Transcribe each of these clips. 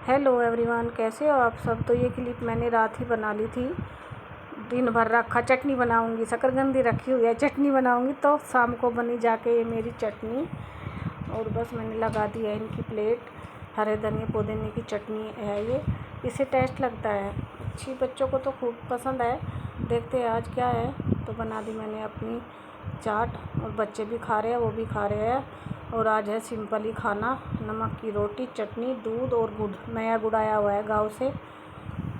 Hello everyone, कैसे हो आप सब। तो ये क्लिप मैंने रात ही बना ली थी। दिन भर रखा, चटनी बनाऊंगी, शकरकंदी रखी हुई है, चटनी बनाऊंगी तो शाम को बनी जाके ये मेरी चटनी। और बस मैंने लगा दी है इनकी प्लेट। हरे धनिया पुदीने की चटनी है ये, इसे टेस्ट लगता है अच्छी, बच्चों को तो खूब पसंद है। देखते हैं आज क्या है। तो बना दी मैंने अपनी चाट और बच्चे भी खा रहे हैं, वो भी खा रहे हैं। और आज है सिंपल ही खाना, नमक की रोटी, चटनी, दूध और गुड़। नया गुड़ आया हुआ है गांव से।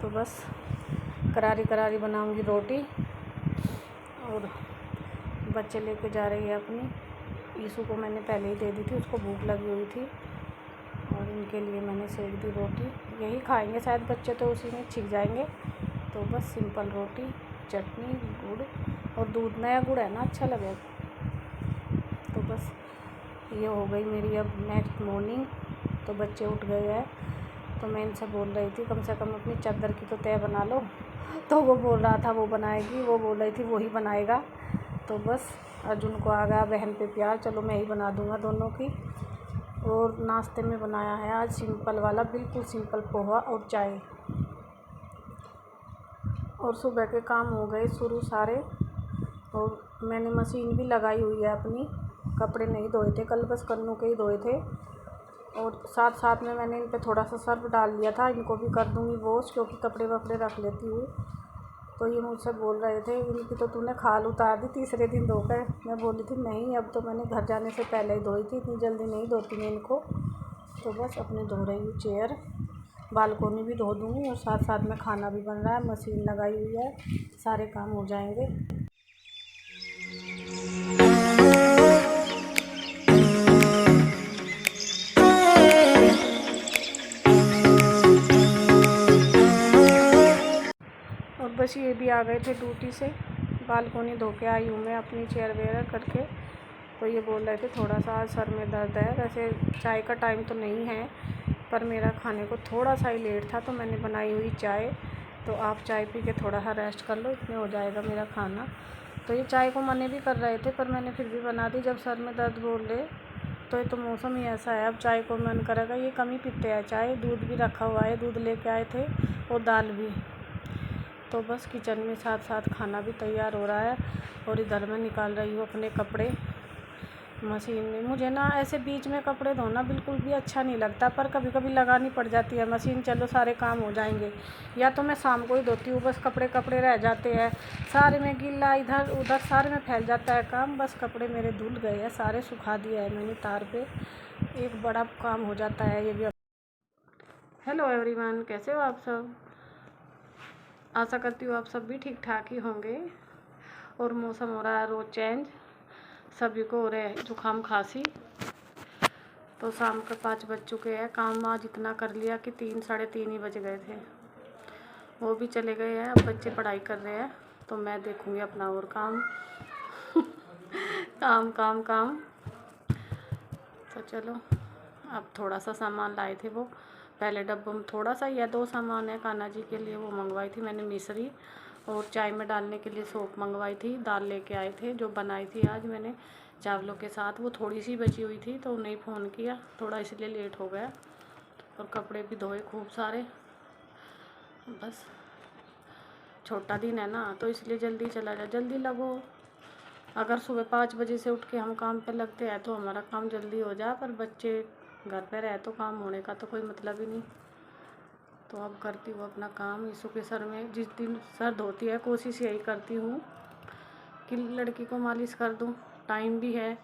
तो बस करारी करारी बनाऊंगी रोटी। और बच्चे लेके जा रही है अपनी, यीशु को मैंने पहले ही दे दी थी, उसको भूख लगी हुई थी। और इनके लिए मैंने सेक दी रोटी, यही खाएंगे शायद बच्चे, तो उसी में छिक जाएंगे। तो बस सिंपल रोटी, चटनी, गुड़ और दूध। नया गुड़ है ना, अच्छा लगेगा। तो बस ये हो गई मेरी अब नेक्स्ट मॉर्निंग। तो बच्चे उठ गए हैं, तो मैं इनसे बोल रही थी कम से कम अपनी चादर की तो तय बना लो। तो वो बोल रहा था वो बनाएगी, वो बोल रही थी वो ही बनाएगा। तो बस अर्जुन को आ गया बहन पे प्यार, चलो मैं ही बना दूँगा दोनों की। और नाश्ते में बनाया है आज सिंपल वाला, बिल्कुल सिंपल पोहा और चाय। और सुबह के काम हो गए शुरू सारे। और मैंने मशीन भी लगाई हुई है अपनी, कपड़े नहीं धोए थे कल, बस कन्नू के ही धोए थे। और साथ साथ में मैंने इन पे थोड़ा सा सर्फ डाल लिया था, इनको भी कर दूँगी वॉश, क्योंकि कपड़े वपड़े रख लेती हूँ। तो ये मुझसे बोल रहे थे इनकी तो तूने खाल उतार दी तीसरे दिन धोकर। मैं बोली थी नहीं, अब तो मैंने घर जाने से पहले ही धोई थी, इतनी जल्दी नहीं धोती मैं इनको। तो बस अपने धो रही हूँ चेयर, बालकोनी भी धो दूँगी और साथ साथ में खाना भी बन रहा है, मशीन लगाई हुई है, सारे काम हो जाएंगे। और बस ये भी आ गए थे ड्यूटी से, बालकोनी धो के आई हूँ मैं अपनी चेयर वेयर करके। तो ये बोल रहे थे थोड़ा सा आज सर में दर्द है। वैसे चाय का टाइम तो नहीं है, पर मेरा खाने को थोड़ा सा ही लेट था, तो मैंने बनाई हुई चाय। तो आप चाय पी के थोड़ा सा रेस्ट कर लो, इतने हो जाएगा मेरा खाना। तो ये चाय को मना भी कर रहे थे, पर मैंने फिर भी बना दी, जब सर में दर्द बोल रहे। तो ये तो मौसम ही ऐसा है, अब चाय को मन करेगा। ये कम ही पीते हैं चाय, दूध भी रखा हुआ है, दूध लेके आए थे और दाल भी। तो बस किचन में साथ साथ खाना भी तैयार हो रहा है। और इधर मैं निकाल रही हूँ अपने कपड़े मशीन में। मुझे ना ऐसे बीच में कपड़े धोना बिल्कुल भी अच्छा नहीं लगता, पर कभी कभी लगानी पड़ जाती है मशीन, चलो सारे काम हो जाएंगे। या तो मैं शाम को ही धोती हूँ, बस कपड़े कपड़े रह जाते हैं सारे में, गीला इधर उधर सारे में फैल जाता है काम। बस कपड़े मेरे धुल गए हैं, सारे सुखा दिए हैं मैंने तार पे, एक बड़ा काम हो जाता है ये भी। हेलो एवरीवन, कैसे हो आप सब। आशा करती हूँ आप सब भी ठीक ठाक ही होंगे। और मौसम हो रहा है रोज़ चेंज, सभी को हो रहे हैं जुकाम खांसी। तो शाम के 5 बज चुके हैं, काम आज इतना कर लिया कि 3 साढ़े 3 ही बज गए थे। वो भी चले गए हैं, अब बच्चे पढ़ाई कर रहे हैं, तो मैं देखूँगी अपना और काम। काम काम काम। तो चलो, अब थोड़ा सा सामान लाए थे वो, पहले डब्बों में थोड़ा सा या 2 सामान है कान्हा जी के लिए, वो मंगवाई थी मैंने मिश्री। और चाय में डालने के लिए सौंफ मंगवाई थी। दाल लेके आए थे जो बनाई थी आज मैंने चावलों के साथ, वो थोड़ी सी बची हुई थी, तो उन्हें फ़ोन किया, थोड़ा इसलिए लेट हो गया। और कपड़े भी धोए खूब सारे। बस छोटा दिन है ना, तो इसलिए जल्दी चला जाए, जल्दी लगो। अगर सुबह 5 बजे से उठ के हम काम पे लगते हैं तो हमारा काम जल्दी हो जाए, पर बच्चे घर पे रहे तो काम होने का तो कोई मतलब ही नहीं। तो अब करती हूँ अपना काम। यीशु के सर में जिस दिन सर धोती है, कोशिश यही करती हूँ कि लड़की को मालिश कर दूँ। टाइम भी है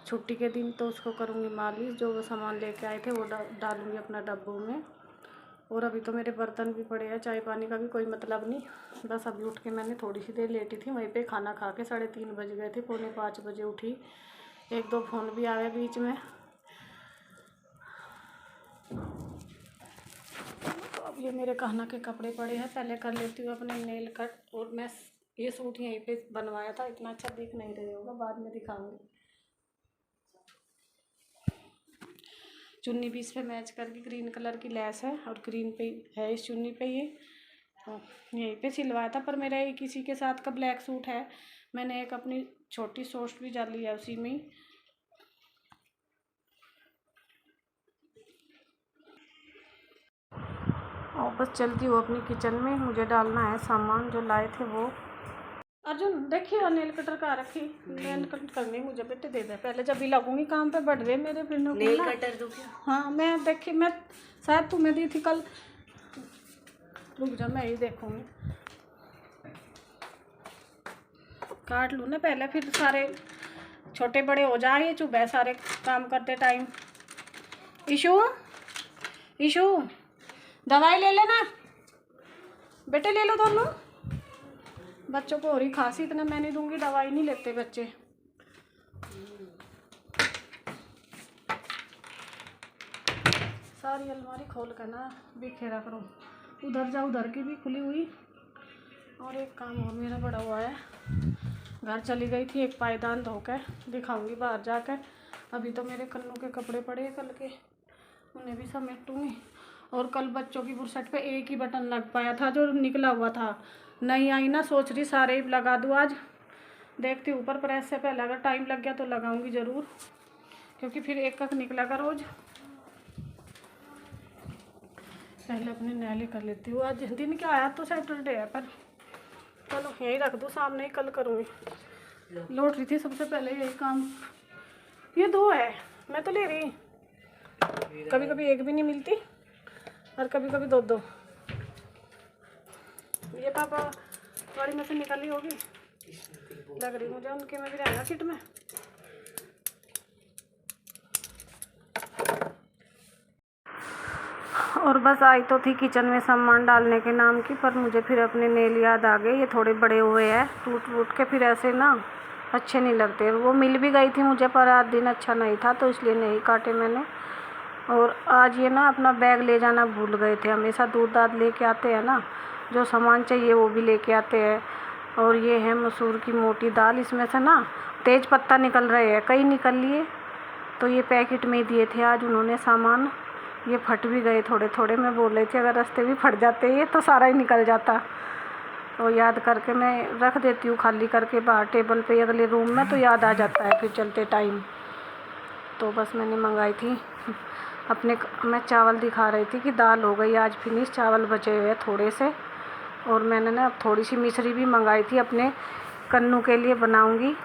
छुट्टी के दिन, तो उसको करूँगी मालिश। जो वो सामान लेके आए थे वो डालूँगी अपना डब्बों में। और अभी तो मेरे बर्तन भी पड़े हैं, चाय पानी का भी कोई मतलब नहीं। बस अभी उठ के मैंने थोड़ी सी देर लेटी थी, वहीं पे खाना खा के 3:30 बज गए थे, 4:45 बजे उठी। 1-2 फ़ोन भी आए बीच में। तो अब ये मेरे कान्हा के कपड़े पड़े हैं, पहले कर लेती हूँ अपने नेल कट। और मैं ये सूट यहीं पे बनवाया था, इतना अच्छा दिख नहीं रहे होगा, बाद में दिखाऊंगी। चुन्नी भी इस पे मैच करके ग्रीन कलर की लेस है, और ग्रीन पे है इस चुन्नी पे ये। तो यहीं पे सिलवाया था, पर मेरा एक किसी के साथ का ब्लैक सूट है, मैंने एक अपनी छोटी शॉर्ट भी डाली है उसी में ही। और बस चलती हूँ अपनी किचन में, मुझे डालना है सामान जो लाए थे वो। अर्जुन देखिए वो नेल कटर का रखी, नेल कट करनी मुझे बेटे दे दे पहले, जब भी लगूंगी काम पे बढ़ रहे मेरे फिर नेल कटर दो क्या? हाँ मैं देखी, मैं शायद तुम्हें दी थी कल, रुक जा मैं ही देखूंगी, काट लूँ ना पहले फिर सारे छोटे बड़े हो जाए चुभे सारे काम करते टाइम। ईशु ईशु दवाई ले लेना बेटे, ले लो दोनों, बच्चों को हो रही खांसी, इतना मैं नहीं दूंगी, दवाई नहीं लेते बच्चे। सारी अलमारी खोल कर ना बिखेरा करो, उधर जा उधर की भी खुली हुई। और एक काम और मेरा बड़ा हुआ है, घर चली गई थी, एक पायदान धोकर दिखाऊंगी बाहर जाकर। अभी तो मेरे कन्नों के कपड़े पड़े हैं कल के, उन्हें भी समेटूंगी। और कल बच्चों की बुरसट पे एक ही बटन लग पाया था जो निकला हुआ था, नहीं आई ना, सोच रही सारे ही लगा दूँ आज, देखती ऊपर प्रेस से पहले अगर टाइम लग गया तो लगाऊंगी ज़रूर, क्योंकि फिर एक एक निकलेगा रोज़। पहले अपने नैले कर लेती हूँ, आज दिन क्या आया तो सैटरडे है, पर चलो यही रख दूँ सामने ही, कल करूँगी। लौट रही थी सबसे पहले यही काम, ये 2 है मैं तो ले रही, कभी कभी एक भी नहीं मिलती और कभी कभी 2-2। ये पापा गाड़ी में से निकली होगी लग रही मुझे, उनके में भी रहेगा किट में। और बस आई तो थी किचन में सामान डालने के नाम की, पर मुझे फिर अपने नेल याद आ गए, ये थोड़े बड़े हुए हैं टूट टूट के, फिर ऐसे ना अच्छे नहीं लगते। वो मिल भी गई थी मुझे पर आज दिन अच्छा नहीं था तो इसलिए नहीं काटे मैंने। और आज ये ना अपना बैग ले जाना भूल गए थे, हमेशा दूध दाद लेके आते हैं ना, जो सामान चाहिए वो भी लेके आते हैं। और ये है मसूर की मोटी दाल, इसमें से ना तेज पत्ता निकल रहे हैं, कई निकल लिए, तो ये पैकेट में दिए थे आज उन्होंने सामान, ये फट भी गए थोड़े थोड़े। मैं बोल रही थी अगर रास्ते भी फट जाते ये तो सारा ही निकल जाता। तो याद करके मैं रख देती हूँ खाली करके बाहर टेबल पे अगले रूम में, तो याद आ जाता है फिर चलते टाइम। तो बस मैंने मंगाई थी अपने, मैं चावल दिखा रही थी कि दाल हो गई आज फिनिश, चावल बचे हुए थोड़े से। और मैंने ना थोड़ी सी मिश्री भी मंगाई थी अपने कन्नू के लिए, बनाऊंगी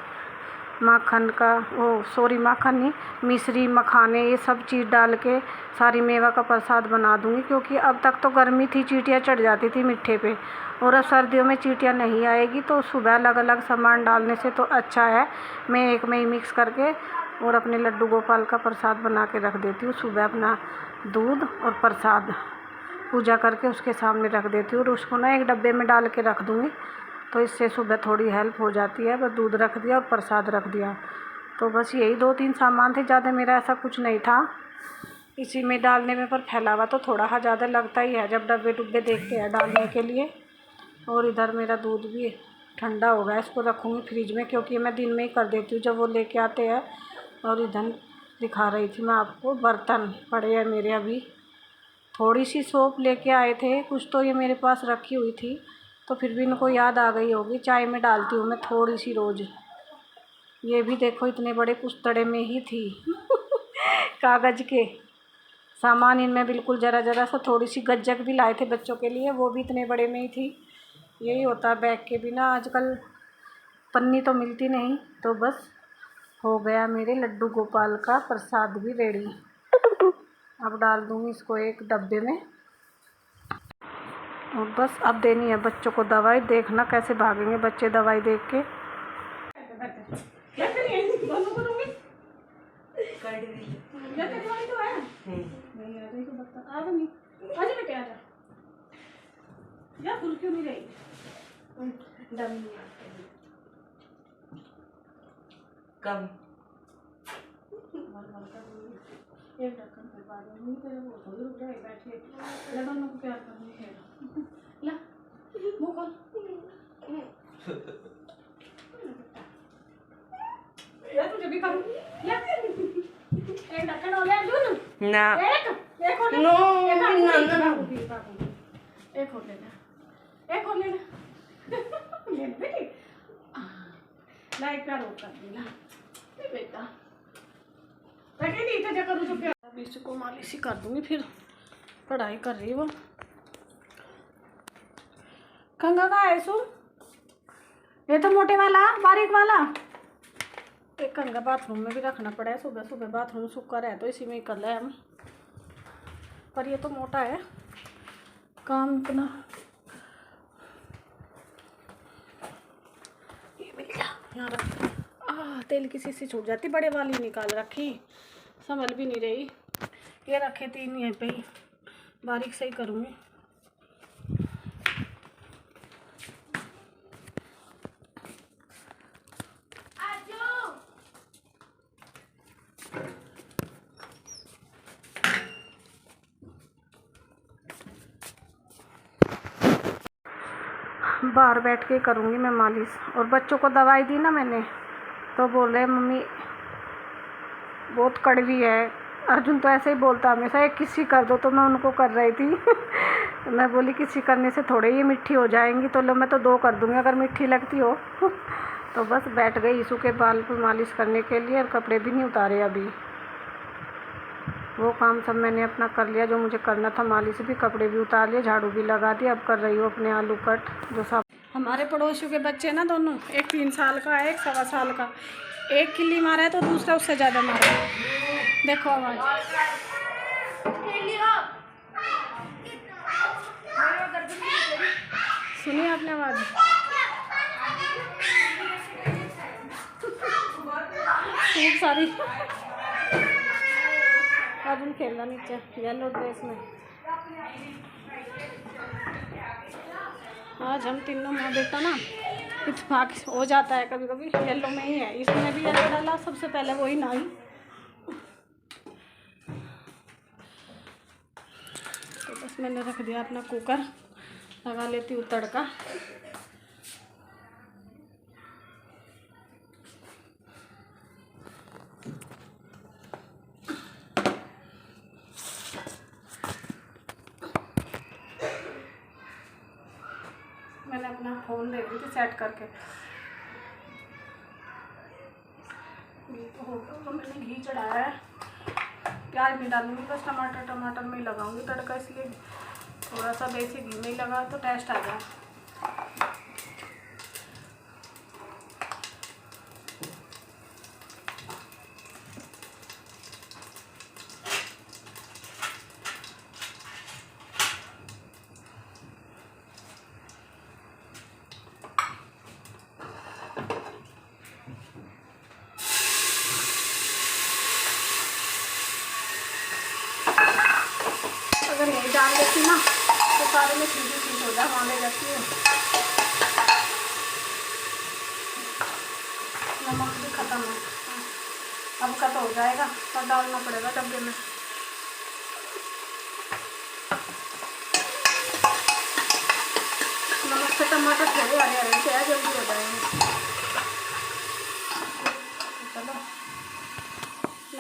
माखन का, वो सॉरी माखन नहीं, मिश्री मखाने ये सब चीज़ डाल के सारी मेवा का प्रसाद बना दूंगी। क्योंकि अब तक तो गर्मी थी, चींटियाँ चढ़ जाती थी मीठे पे, और अब सर्दियों में चींटियाँ नहीं आएगी, तो सुबह अलग अलग सामान डालने से तो अच्छा है मैं एक में ही मिक्स करके और अपने लड्डू गोपाल का प्रसाद बना के रख देती हूँ। सुबह अपना दूध और प्रसाद पूजा करके उसके सामने रख देती हूँ, और उसको ना एक डब्बे में डाल के रख दूँगी, तो इससे सुबह थोड़ी हेल्प हो जाती है। बस दूध रख दिया और प्रसाद रख दिया, तो बस यही 2-3 सामान थे, ज़्यादा मेरा ऐसा कुछ नहीं था इसी में डालने में, पर फैला हुआ तो थोड़ा ज़्यादा लगता ही है जब डब्बे डुब्बे देखते हैं डालने के लिए। और इधर मेरा दूध भी ठंडा हो गया, इसको रखूँगी फ्रिज में, क्योंकि मैं दिन में ही कर देती हूँ जब वो लेके आते हैं। और इधर दिखा रही थी मैं आपको, बर्तन पड़े हैं मेरे, अभी थोड़ी सी सोप लेके आए थे कुछ, तो ये मेरे पास रखी हुई थी, तो फिर भी इनको याद आ गई होगी, चाय में डालती हूँ मैं थोड़ी सी रोज़। ये भी देखो इतने बड़े पुस्तड़े में ही थी कागज़ के सामान, इनमें बिल्कुल ज़रा ज़रा सा, थोड़ी सी गज्जक भी लाए थे बच्चों के लिए, वो भी इतने बड़े में ही थी। यही होता है बैग के बिना, आजकल पन्नी तो मिलती नहीं। तो बस हो गया मेरे लड्डू गोपाल का प्रसाद भी रेडी, अब डाल दूँगी इसको एक डब्बे में। और बस अब देनी है बच्चों को दवाई, देखना कैसे भागेंगे बच्चे दवाई देख के। कब एक ढक्कन फिर बाद में तेरे वो थोड़ी रुक जाए बैठे, दोनों को प्यार करनी है। ला मुँह खोल, ये तुझे भी करूँ, ला एक ढक्कन हो गया अर्जुन ना, एक और नो ना एक और लेना, एक और लेना ले बेटी, लाइक प्यार हो कर देना बेटा, इसको मालिश ही कर दूंगी, फिर पढ़ाई कर रही वो। कंघा का है सुन, ये तो मोटे वाला बारीक वाला। एक कंघा बाथरूम में भी रखना पड़ा है, सुबह सुबह बाथरूम सूखा रहे तो इसी में ही कर ले हम। पर ये तो मोटा है, काम इतना। ये मिल गया यहाँ रख। तेल की शीशी छूट जाती, बड़े वाली निकाल रखी, संभल भी नहीं रही। ये रखे 3 यहीं पे ही, बारीक से ही करूँगी। बाहर बैठ के करूँगी मैं मालिश। और बच्चों को दवाई दी ना मैंने, तो बोल रहे मम्मी बहुत कड़वी है। अर्जुन तो ऐसे ही बोलता हमेशा, एक किसी कर दो, तो मैं उनको कर रही थी। मैं बोली किसी करने से थोड़े ये मिट्टी हो जाएंगी, तो लो मैं तो 2 कर दूँगी अगर मिट्टी लगती हो। तो बस बैठ गई यीशु के बाल पर मालिश करने के लिए, और कपड़े भी नहीं उतारे अभी। वो काम सब मैंने अपना कर लिया जो मुझे करना था, मालिश भी, कपड़े भी उतार लिए, झाड़ू भी लगा दिया। अब कर रही हूँ अपने आलू कट, जो सब। हमारे पड़ोसियों के बच्चे ना दोनों, एक 3 साल का है, एक 1.25 साल का। एक किल्ली मारा है तो दूसरा उससे ज़्यादा मारा है। देखो आवाज़, सुनिए आपने आवाज़। खूब सारी। अर्जुन खेलना नीचे येलो ड्रेस में। आज हम तीनों माँ बेटा ना इत्तेफाक हो जाता है, कभी कभी येलो में ही है। इसमें भी येलो डाला, सबसे पहले वही नहाई। तो बस मैंने रख दिया अपना कुकर, लगा लेती हूँ तड़का। मैंने अपना फ़ोन दे दी थी सेट करके। ये तो हो गया, मैंने घी चढ़ाया है। प्याज नहीं डालूंगी, बस टमाटर में ही लगाऊंगी तड़का, इसलिए थोड़ा सा देसी घी में ही लगा तो टेस्ट आ जाए। अगर यही डाल देती ना तो सारे में चीज़ हो जाए, वहाँ ले जाती है। नमक भी ख़त्म है, अब का तो हो जाएगा, पर डालना पड़ेगा डब्बे में। नमक से टमाटर थोड़े हरे हरे से है, जल्दी हो जाएंगे। चलो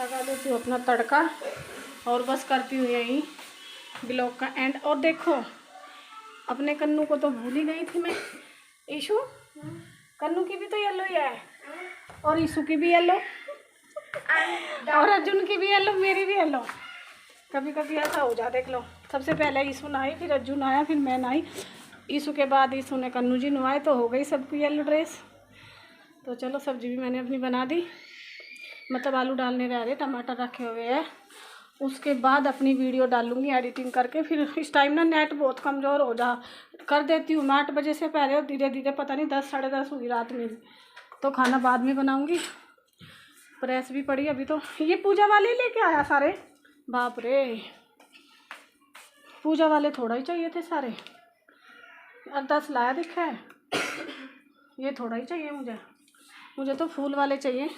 लगा देती हूँ अपना तड़का, और बस करती हूँ यही ब्लॉग का एंड। और देखो अपने कन्नू को तो भूल ही गई थी मैं। ईशु, कन्नू की भी तो येलो ही है, और ईशु की भी येलो, और अर्जुन की भी येलो, मेरी भी येलो। कभी कभी ऐसा हो जाता, देख लो। सबसे पहले ईशु नहाई, फिर अर्जुन आया, फिर मैं नहाई। ईशु के बाद ईशु ने कन्नू जी नहाए, तो हो गई सबकी येलो ड्रेस। तो चलो सब्जी भी मैंने अपनी बना दी, मतलब आलू डालने रह रहे, टमाटर रखे हुए हैं। उसके बाद अपनी वीडियो डालूंगी एडिटिंग करके। फिर इस टाइम ना नेट बहुत कमज़ोर हो जा कर देती हूँ मैं 8 बजे से पहले, और धीरे धीरे पता नहीं 10 साढ़े 10 हुई रात में। तो खाना बाद में बनाऊंगी। प्रेस भी पड़ी अभी। तो ये पूजा वाले लेके आया सारे, बाप रे, पूजा वाले थोड़ा ही चाहिए थे सारे, और 10 लाया दिखा है। ये थोड़ा ही चाहिए मुझे तो फूल वाले चाहिए।